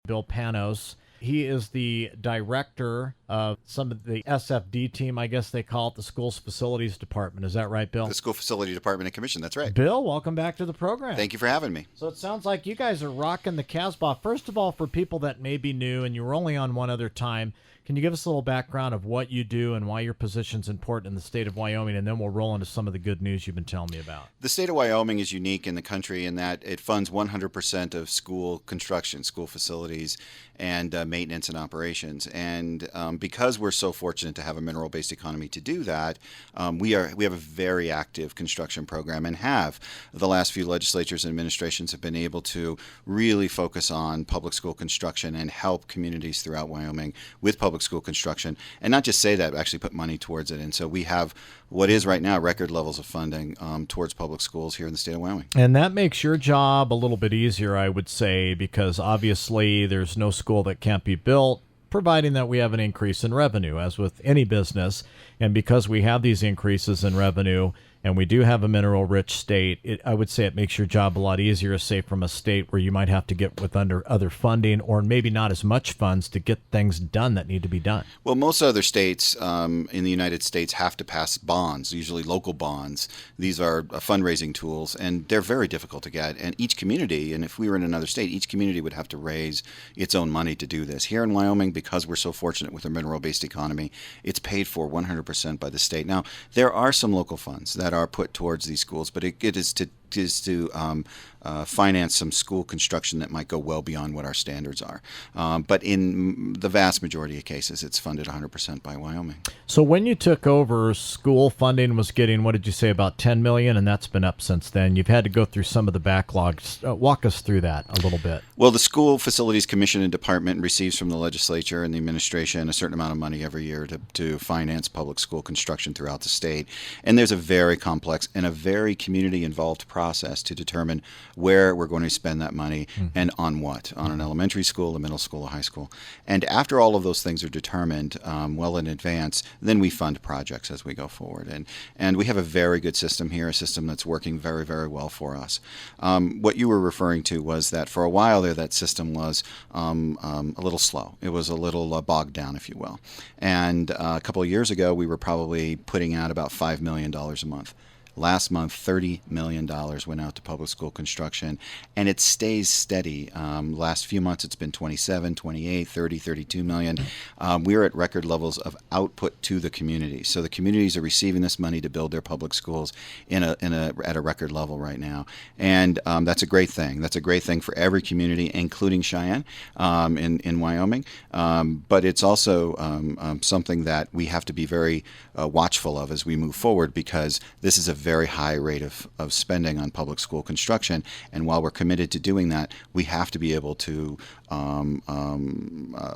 Bill Panos. He is the director of some of the SFD team, I guess they call it, the Schools Facilities Department. Is that right, Bill? The School Facility Department and Commission, that's right. Bill, welcome back to the program. Thank you for having me. So it sounds like you guys are rocking the Casbah. First of all, for people that may be new and you were only on one other time, can you give us a little background of what you do and why your position's important in the state of Wyoming, and then we'll roll into some of the good news you've been telling me about. The state of Wyoming is unique in the country in that it funds 100% of school construction, school facilities, and maintenance and operations. And because we're so fortunate to have a mineral-based economy to do that, we have a very active construction program, and have the last few legislatures and administrations have been able to really focus on public school construction and help communities throughout Wyoming with public school construction, and not just say that, but actually put money towards it. And so we have what is right now record levels of funding towards public schools here in the state of Wyoming. And that makes your job a little bit easier, I would say, because obviously there's no school that can't be built, providing that we have an increase in revenue, as with any business. And because we have these increases in revenue, and we do have a mineral-rich state, I would say it makes your job a lot easier, say, from a state where you might have to get with other funding, or maybe not as much funds to get things done that need to be done. Well, most other states in the United States have to pass bonds, usually local bonds. These are fundraising tools, and they're very difficult to get. And each community, and if we were in another state, each community would have to raise its own money to do this. Here in Wyoming, because we're so fortunate with a mineral-based economy, it's paid for 100% by the state. Now, there are some local funds that are put towards these schools, but it is to finance some school construction that might go well beyond what our standards are. But in the vast majority of cases, it's funded 100% by Wyoming. So when you took over, school funding was getting, what did you say, about $10 million, and that's been up since then. You've had to go through some of the backlogs. Walk us through that a little bit. Well, the School Facilities Commission and Department receives from the legislature and the administration a certain amount of money every year to finance public school construction throughout the state. And there's a very complex and a very community-involved process to determine where we're going to spend that money and on what, on an elementary school, a middle school, a high school. And after all of those things are determined well in advance, then we fund projects as we go forward. And we have a very good system here, a system that's working very, very well for us. What you were referring to was that for a while there, that system was a little slow. It was a little bogged down, if you will. And a couple of years ago, we were probably putting out about $5 million a month. Last month, $30 million went out to public school construction, and it stays steady. Last few months, it's been 27, 28, 30, 32 million. We're at record levels of output to the community. So the communities are receiving this money to build their public schools at a record level right now. And that's a great thing. That's a great thing for every community, including Cheyenne in Wyoming. But it's also something that we have to be very watchful of as we move forward, because this is a very high rate of spending on public school construction, and while we're committed to doing that, we have to be able to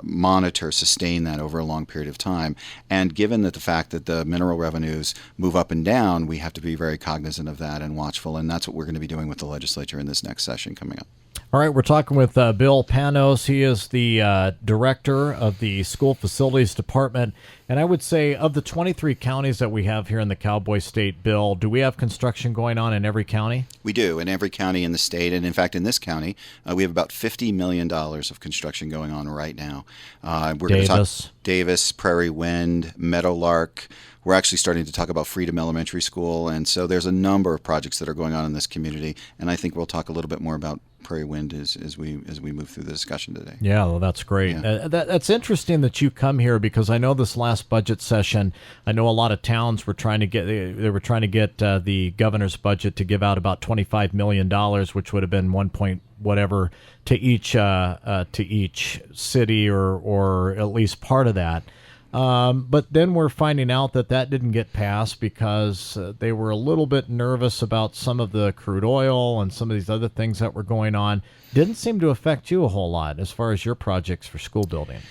monitor, sustain that over a long period of time. And given that the fact that the mineral revenues move up and down, we have to be very cognizant of that and watchful, and that's what we're going to be doing with the legislature in this next session coming up. All right, we're talking with Bill Panos. He is the director of the School Facilities Department. And I would say of the 23 counties that we have here in the Cowboy State, Bill, do we have construction going on in every county? We do, in every county in the state. And in fact, in this county, we have about $50 million of construction going on right now. We're going to talk Davis, Prairie Wind, Meadowlark. We're actually starting to talk about Freedom Elementary School. And so there's a number of projects that are going on in this community. And I think we'll talk a little bit more about Prairie Wind as we move through the discussion today. Yeah, well, that's great. Yeah. That's interesting that you come here, because I know this last budget session, I know a lot of towns were trying to get the governor's budget to give out about $25 million, which would have been 1 point whatever to each city or at least part of that. But then we're finding out that didn't get passed because they were a little bit nervous about some of the crude oil and some of these other things that were going on. Didn't seem to affect you a whole lot as far as your projects for school building.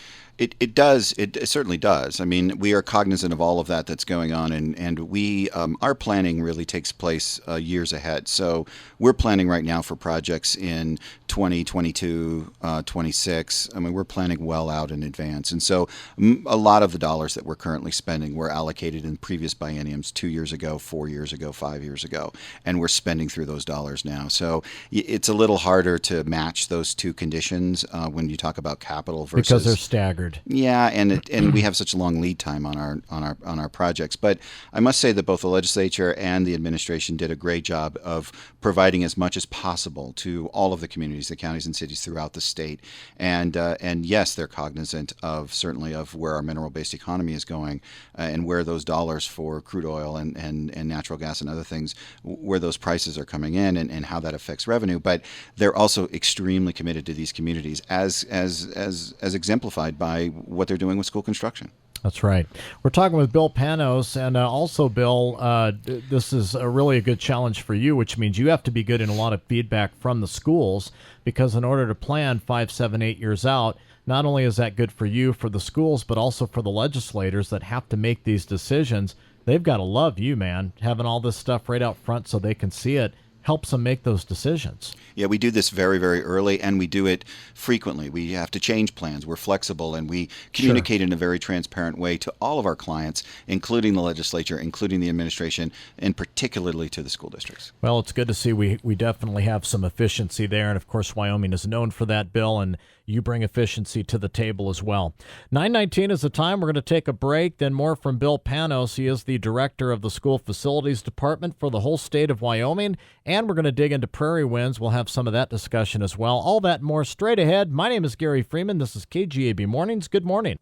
It does. It certainly does. I mean, we are cognizant of all of that that's going on, and we our planning really takes place years ahead. So we're planning right now for projects in 2022, 26. I mean, we're planning well out in advance, and so a lot of the dollars that we're currently spending were allocated in previous bienniums 2 years ago, 4 years ago, 5 years ago, and we're spending through those dollars now. So it's a little harder to match those two conditions when you talk about capital versus because they're staggered. Yeah, and we have such a long lead time on our projects. But I must say that both the legislature and the administration did a great job of providing as much as possible to all of the communities, the counties and cities throughout the state. And yes, they're cognizant of certainly of where our mineral-based economy is going and where those dollars for crude oil and natural gas and other things, where those prices are coming in and how that affects revenue. But they're also extremely committed to these communities as exemplified by what they're doing with school construction. That's right. We're talking with Bill Panos, and also, Bill, this is really a good challenge for you, which means you have to be getting a lot of feedback from the schools, because in order to plan 5, 7, 8 years out, not only is that good for you, for the schools, but also for the legislators that have to make these decisions. They've got to love you, man. Having all this stuff right out front so they can see it helps them make those decisions. Yeah, we do this very, very early, and we do it frequently. We have to change plans. We're flexible, and we communicate in a very transparent way to all of our clients, including the legislature, including the administration, and particularly to the school districts. Well, it's good to see we definitely have some efficiency there, and of course Wyoming is known for that, Bill, and you bring efficiency to the table as well. 9:19 is the time. We're going to take a break, then more from Bill Panos. He is the director of the School Facilities Department for the whole state of Wyoming, and we're going to dig into prairie winds. We'll have some of that discussion as well. All that and more straight ahead. My name is Gary Freeman. This is KGAB Mornings. Good morning.